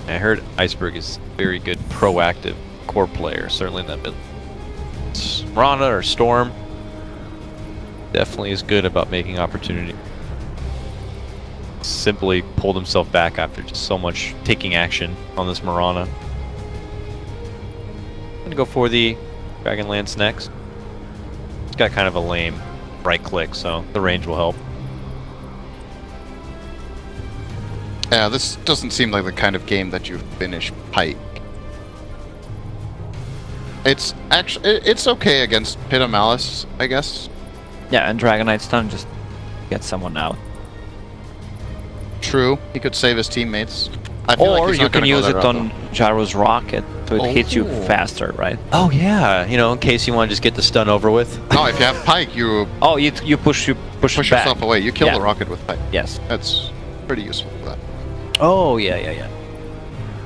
I heard Iceberg is very good proactive core player, certainly in that mid. Rana or Storm definitely is good about making opportunity. Simply pulled himself back after just so much taking action on this Marana. I'm gonna go for the Dragonlance next. It's got kind of a lame right click, so the range will help. Yeah, this doesn't seem like the kind of game that you finish Pike. It's actually it's okay against Pit of Malice, I guess. Yeah, and Dragonite Stun just gets someone out. True, he could save his teammates. I feel like Or he's you not can gonna go use that it route, on Gyro's rocket, so it hits you faster, right? Oh yeah, you know, in case you want to just get the stun over with. though. No, if you have Pike, you Oh, you push push back. yourself away. You kill Yeah. the rocket with Pike. Yes. That's pretty useful for that. Oh yeah.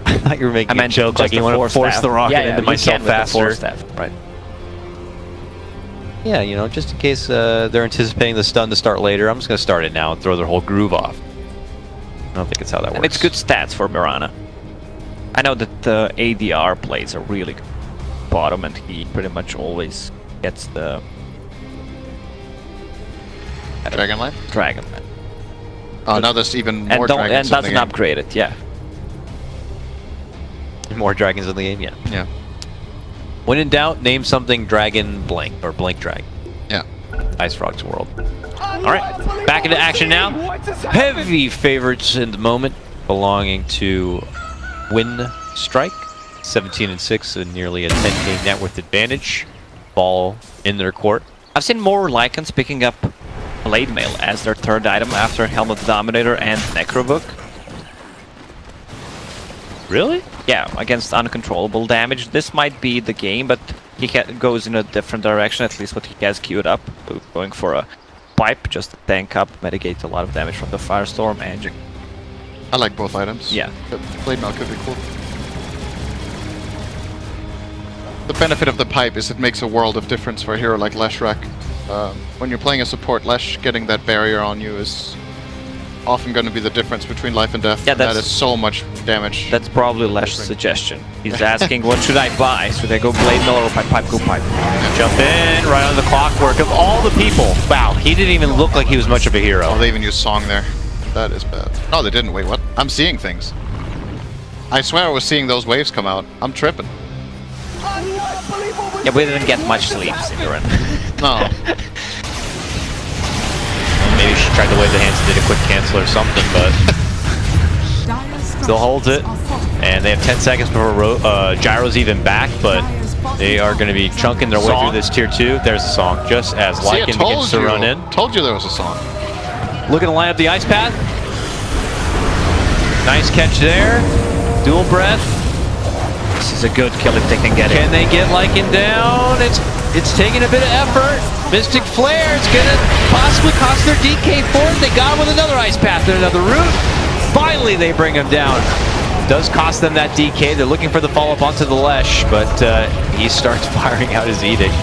I thought you were making I meant a joke, like just you the want to force force staff. the rocket Yeah, into you myself can with the faster. force staff, right? Yeah, you know, just in case they're anticipating the stun to start later, I'm just gonna start it now and throw their whole groove off. I don't think it's how that works. And it's good stats for Mirana. I know that the ADR plays a really good bottom, and he pretty much always gets the Dragonlight? dragon. Oh, now there's even And, more don't, dragons and in the doesn't game. upgrade it, yeah. More dragons in the game, yeah. Yeah. When in doubt, name something dragon blank or blank dragon. Yeah. Ice Frog's World. All right, back into action now. Heavy favorites in the moment, belonging to Win Strike, 17-6, and nearly a 10k net worth advantage. Ball in their court. I've seen more Lycans picking up Blade Mail as their third item after Helmet Dominator and Necrobook. Really? Yeah, against uncontrollable damage. This might be the game, but he goes in a different direction, at least what he has queued up. Going for a pipe, just to tank up, mitigate a lot of damage from the Firestorm, and I like both items. yeah. But Blade Mail could be cool. The benefit of the pipe is it makes a world of difference for a hero like Leshrac. When you're playing a support, Lesh getting that barrier on you is often going to be the difference between life and death. Yeah, and that that's- is so much damage. That's probably Lesh's suggestion. He's asking, what should I buy? Should I go Blade Mail or pipe? Go pipe. Jump in, right on the clockwork of all the people. Wow, he didn't even look like he was much of a hero. Oh, they even used Song there. That is bad. No, they didn't. Wait, what? I'm seeing things. I swear I was seeing those waves come out. I'm tripping. Yeah, we didn't get much sleep, Cinderin. No. Well, maybe she tried to wave the hands and did a quick cancel or something, but still holds it. And they have 10 seconds before Gyro's even back, but they are going to be chunking their way through this tier 2. There's the song, just as See, I Lycan told begins to you. run in. Told you there was a song. Looking to line up the ice path. Nice catch there. Dual breath. This is a good kill if they can get it. Can they get Lycan down? It's taking a bit of effort. Mystic Flare, it's gonna possibly cost their DK fourth. They got him with another ice path and another route. Finally, they bring him down. Does cost them that DK. They're looking for the follow-up onto the Lesh, but he starts firing out his edict.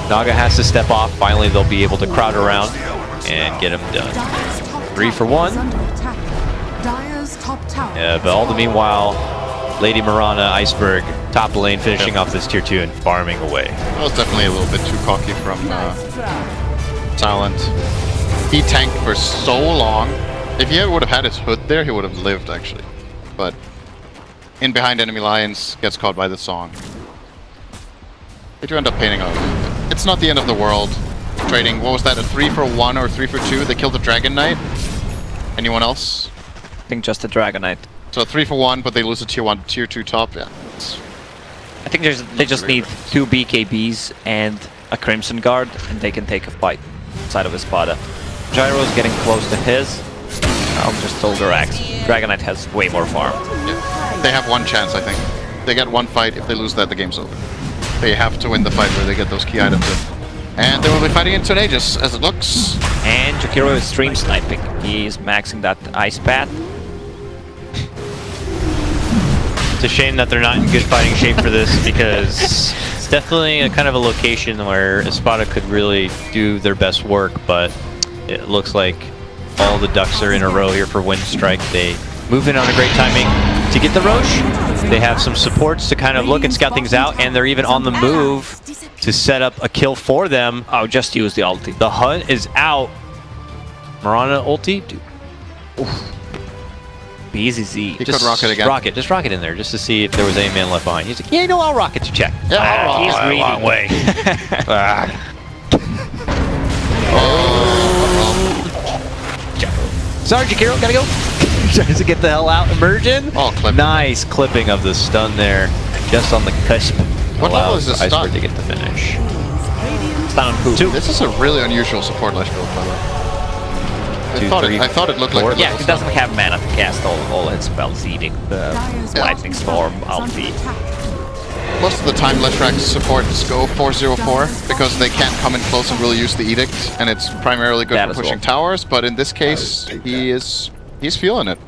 Naga has to step off. Finally, they'll be able to crowd around and get him done. 3 for 1. But all the meanwhile, Lady Marana, Iceberg, top lane, finishing off this tier 2 and farming away. That was definitely a little bit too cocky from Silent. He tanked for so long. If he would have had his hood there, he would have lived, actually. But in behind enemy lines, gets caught by the song. They do end up painting out. It's not the end of the world. Trading, what was that, a 3 for 1 or 3 for 2? They killed the Dragon Knight. Anyone else? I think just a Dragonite. So 3 for 1, but they lose a tier 1, tier 2 top. Yeah. I think they just need 2 BKBs and a Crimson Guard, and they can take a fight inside of Espada. Gyro's getting close to his. I'll just Soldier Axe. Dragonite has way more farm. Yeah. They have one chance, I think. They get one fight. If they lose that, the game's over. They have to win the fight where they get those key items in. And they will be fighting into an Aegis, as it looks. And Jakiro is stream sniping. He is maxing that ice path. It's a shame that they're not in good fighting shape for this, because it's definitely a kind of a location where Espada could really do their best work, but it looks like all the ducks are in a row here for Wind Strike. They move in on a great timing, to get the Roche. They have some supports to kind of look and scout things out, and they're even on the move to set up a kill for them. Oh, just use the ulti. The hunt is out. Mirana ulti? Dude. Oof. BZZ. He could rocket again. Just rocket in there, just to see if there was any man left behind. He's like, yeah, no, I'll rocket to check. Yeah, He's a reading. long way. Sorry, Jakiro, gotta go. Tries to get the hell out. Immersion. Oh, clip. Nice clipping of the stun there, just on the cusp. What level is this Iceberg stun? to get the finish. Stun who? 2. This is a really unusual support Lesh build, by the way. 2, 3, I thought it looked like 4. the Yeah, level he doesn't have mana to cast all his spells, eating the lightning storm ulti. Most of the time, Leshrac supports go 404 because they can't come in close and really use the edict, and it's primarily good That for as pushing well. towers. But in this case, he's feeling it.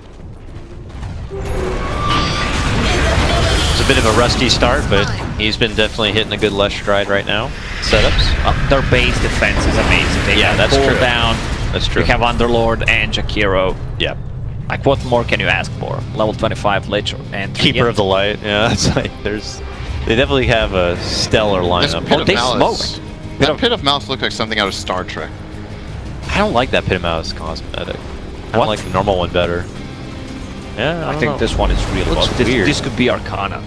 It's a bit of a rusty start, but he's been definitely hitting a good Lesh stride right now. Setups. Their base defense is amazing. They Yeah, can that's pull true. down. That's true. You have Underlord and Jakiro. Yeah. Like, what more can you ask for? Level 25 Lich and Keeper of the Light. Yeah, it's like they definitely have a stellar This lineup. Pit of they Malice. smoked. That Pit of Malice looked like something out of Star Trek. I don't like that Pit of Malice cosmetic. I What? like the normal one better. Yeah, I think know. this one is real. Looks This, weird. this could be Arcana.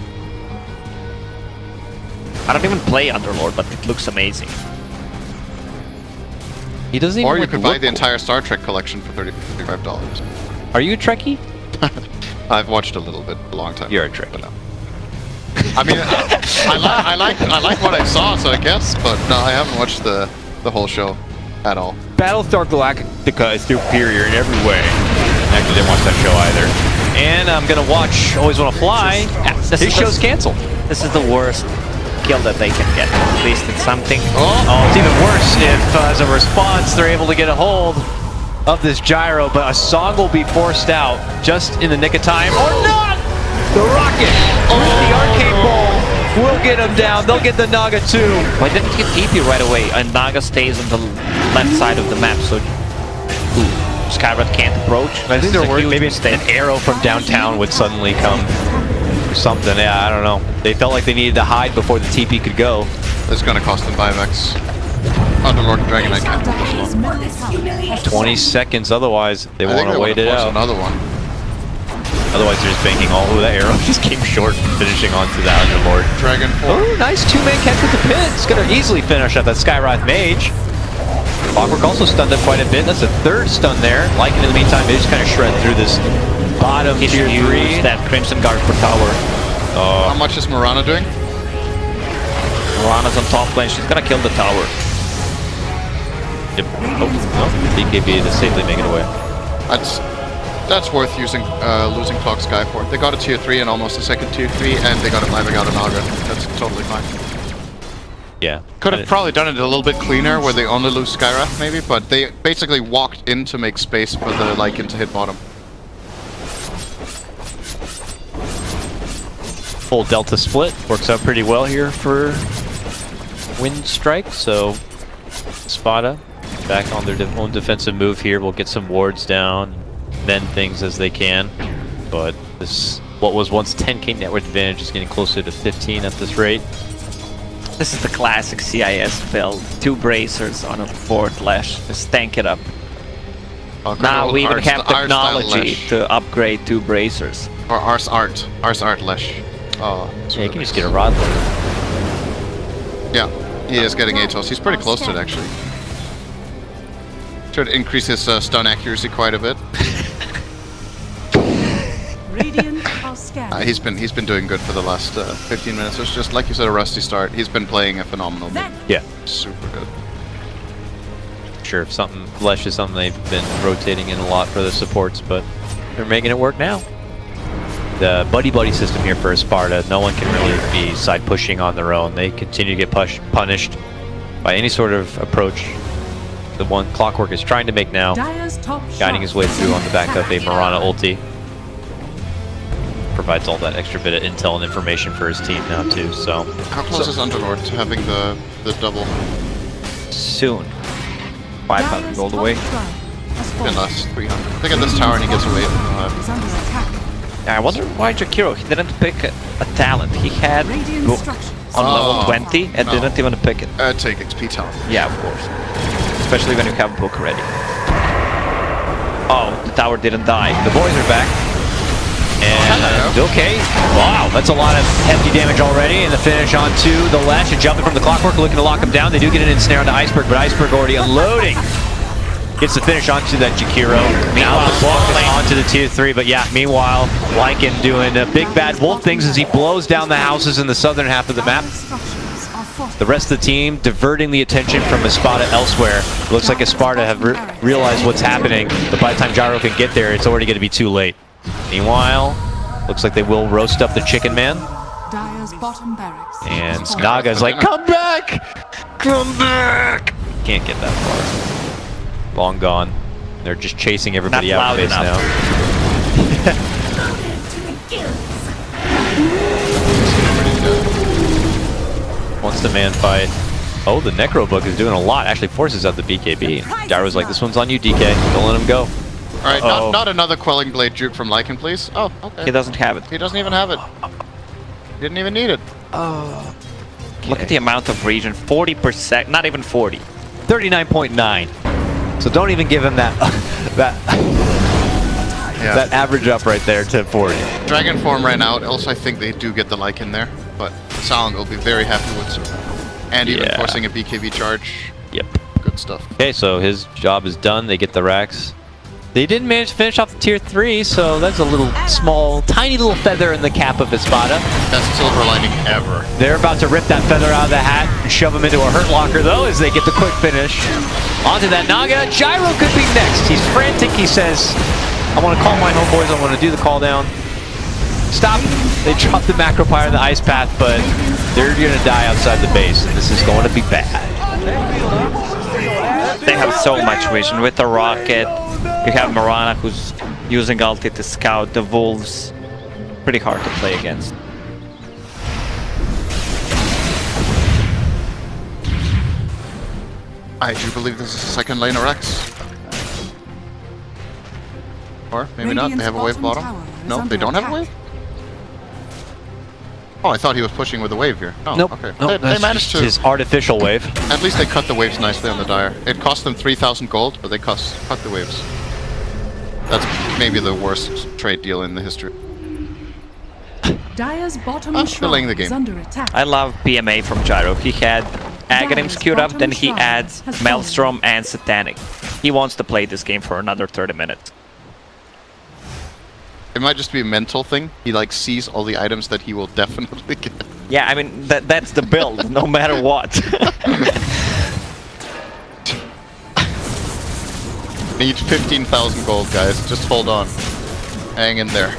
I don't even play Underlord, but it looks amazing. He doesn't even Or you like, could buy look the cool. entire Star Trek collection for $35. Are you a Trekkie? I've watched a little bit, a long time. You're a ago, but Trekkie. no. I mean, I like what I saw, so I guess, but no, I haven't watched the whole show at all. Battlestar Galactica is superior in every way. Actually, didn't watch that show either. And I'm gonna watch Always Wanna Fly. His show's canceled. This is the worst kill that they can get. At least it's something. Oh, it's even worse if, as a response, they're able to get a hold of this gyro, but a song will be forced out just in the nick of time. Or not! The rocket with the arcade ball will get him down. They'll get the Naga too. Why didn't he TP right away? And Naga stays on the left side of the map, so Skyrat can't approach. I think This is they're a worried huge maybe mistake. an arrow from downtown would suddenly come. Or something, yeah, I don't know. They felt like they needed to hide before the TP could go. It's gonna cost them 5x. Underlord and Dragon Knight can't do this one. 20 seconds, otherwise they I think want to they wait wanna it force out. another one. Otherwise they're just banking all. Oh, that arrow just came short, finishing onto the Underlord. Dragon 4. Oh, nice two-man catch with the pin. It's going to easily finish up that Skyroth Mage. Clockwork also stunned him quite a bit. That's a third stun there. Lycan, in the meantime, they just kind of shred through this bottom He tier should use 3. that Crimson Guard for tower. How much is Mirana doing? Mirana's on top lane. She's gonna kill the tower. Yep. Oh, no. DKB to safely make it away. That's worth using losing Clock Sky for. They got a tier 3 and almost a second tier 3, and they got it living out of Naga. That's totally fine. Yeah. Could have probably done it a little bit cleaner, where they only lose Skyrath maybe, but they basically walked in to make space for the Lycan to hit bottom. Full Delta split. Works out pretty well here for Wind Strike. So Spada back on their own defensive move here. We'll get some wards down, mend things as they can. But this, what was once 10k net worth advantage, is getting closer to 15 at this rate. This is the classic CIS build. 2 bracers on a 4th Lash. Just tank it up. Now we even have technology to upgrade 2 bracers. Or Ars Art Lesh. Oh, it's Yeah, you really can just nice. get a rod. Yeah, he is getting Atos. He's pretty close to it actually. Should increase his stun accuracy quite a bit. He's been doing good for the last 15 minutes. It's just like you said, a rusty start. He's been playing a phenomenal game. Yeah, Super good. sure. If something Lesh is something they've been rotating in a lot for the supports, but they're making it work now. The buddy system here for Sparta, no one can really be side pushing on their own. They continue to get punished by any sort of approach. The one Clockwork is trying to make now, guiding his way through on the back of a Mirana ulti. Provides all that extra bit of intel and information for his team now too, so. How close is Underlord to having the double? Soon. 500 gold away. In last 300. I think at this tower and he gets away from I wonder why Jakiro, he didn't pick a talent. He had on level 20 and didn't even pick it. Take XP talent. Yeah, of course. Especially when you have book ready. Oh, the tower didn't die. The boys are back. And okay. Wow, that's a lot of hefty damage already. And the finish onto the ledge and jumping from the clockwork, looking to lock him down. They do get an ensnare onto Iceberg, but Iceberg already unloading. Gets the finish onto that Jakiro. Now the block is onto the tier 3, but yeah, meanwhile, Lycan doing big bad wolf things as he blows down the houses in the southern half of the map. The rest of the team diverting the attention from Espada elsewhere. It looks like Espada have realized what's happening, but by the time Gyro can get there, it's already going to be too late. Meanwhile, looks like they will roast up the Chicken Man. And Snaga's like, come back! Come back! Can't get that far. Long gone. They're just chasing everybody out of base now. Wants the man fight. Oh, the Necro Book is doing a lot. Actually forces out the BKB. Gyro's like, this one's on you, DK. Don't let him go. Alright, not another Quelling Blade juke from Lycan, please. Oh, okay. He doesn't have it. He doesn't even have it. He didn't even need it. Oh. Okay. Look at the amount of region. 40%. Not even 40. 39.9. So don't even give him that that average up right there to 40. Dragon form ran out. Also, I think they do get the Lycan there, but Silent will be very happy with some. And even forcing a BKB charge. Yep. Good stuff. Okay, so his job is done. They get the racks. They didn't manage to finish off the tier 3, so that's a little small, tiny little feather in the cap of Espada. Best silver lining ever. They're about to rip that feather out of the hat and shove him into a hurt locker, though, as they get the quick finish. Onto that Naga. Gyro could be next. He's frantic. He says, I want to call my homeboys. I want to do the call down. Stop. They dropped the macro pyre in the ice path, but they're going to die outside the base, and this is going to be bad. They have so much vision with the rocket. You have Marana who's using ulti to scout the wolves. Pretty hard to play against. I do believe this is a second lane of Rex. Or maybe not. They have a wave bottom. No, they don't have a wave? Oh, I thought he was pushing with a wave here. Oh, nope. Okay. Nope, They managed to. His artificial wave. At least they cut the waves nicely on the Dire. It cost them 3,000 gold, but they cut the waves. That's maybe the worst trade deal in the history. Dire's bottom delaying the game. is under attack. I love PMA from Gyro. He had Aghanim's queued up, then he adds Maelstrom and Satanic. He wants to play this game for another 30 minutes. It might just be a mental thing. He like sees all the items that he will definitely get. Yeah, I mean, that's the build, no matter what. Need 15,000 gold, guys. Just hold on. Hang in there.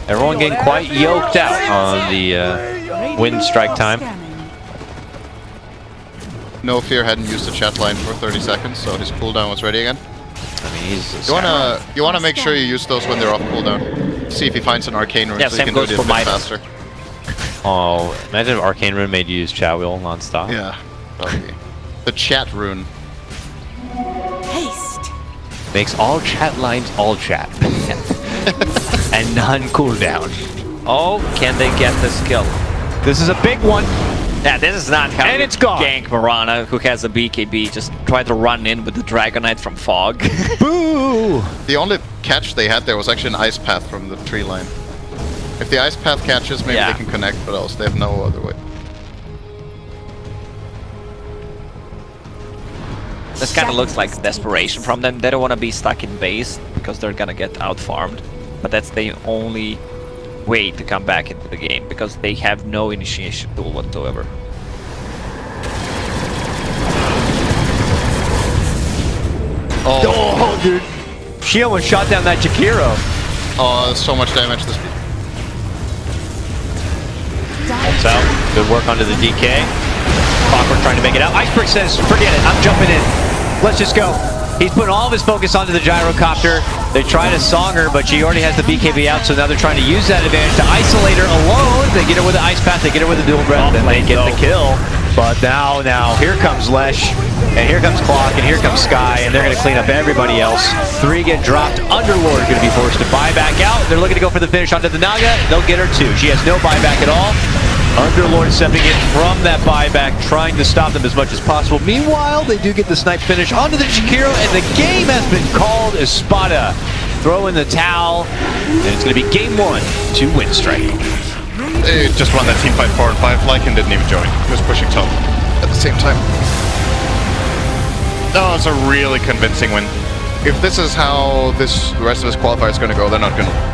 Everyone getting quite yoked out on the wind strike time. No Fear hadn't used the chat line for 30 seconds, so his cooldown was ready again. I mean, he's You wanna make sure you use those when they're off cooldown. See if he finds an arcane rune, so he can do it a bit faster. Oh, imagine if Arcane Rune made you use Chat Wheel non-stop. Yeah. Okay. The chat rune. Haste. Makes all chat lines all chat. And none cooldown. Oh, can they get the skill? This is a big one. Yeah, this is not how and you it's gone. gank Marana, who has a BKB. Just try to run in with the Dragonite from Fog. Boo! The only catch they had there was actually an ice path from the tree line. If the ice path catches, maybe they can connect, but else they have no other way. This kind of looks like desperation from them. They don't want to be stuck in base because they're gonna get out-farmed. But that's the only way to come back into the game because they have no initiation tool whatsoever. Oh, dude. She almost shot down that Jakiro. Oh, so much damage this. So, good work onto the DK. Clockwork trying to make it out. Iceberg says, forget it, I'm jumping in. Let's just go. He's putting all of his focus onto the gyrocopter. They try to song her, but she already has the BKB out, so now they're trying to use that advantage to isolate her alone. They get her with the ice path, they get her with the dual breath, and they get the kill. But now, here comes Lesh, and here comes Clock, and here comes Sky, and they're going to clean up everybody else. 3 get dropped. Underlord going to be forced to buy back out. They're looking to go for the finish onto the Naga. They'll get her too. She has no buyback at all. Underlord stepping in from that buyback, trying to stop them as much as possible. Meanwhile, they do get the snipe finish onto the Jakiro, and the game has been called. Espada throw in the towel, and it's going to be game 1 to Winstrike. They just won that team fight 4 and 5. Lycan didn't even join. He was pushing top at the same time. That was a really convincing win. If this is how the rest of this qualifier is going to go, they're not going to.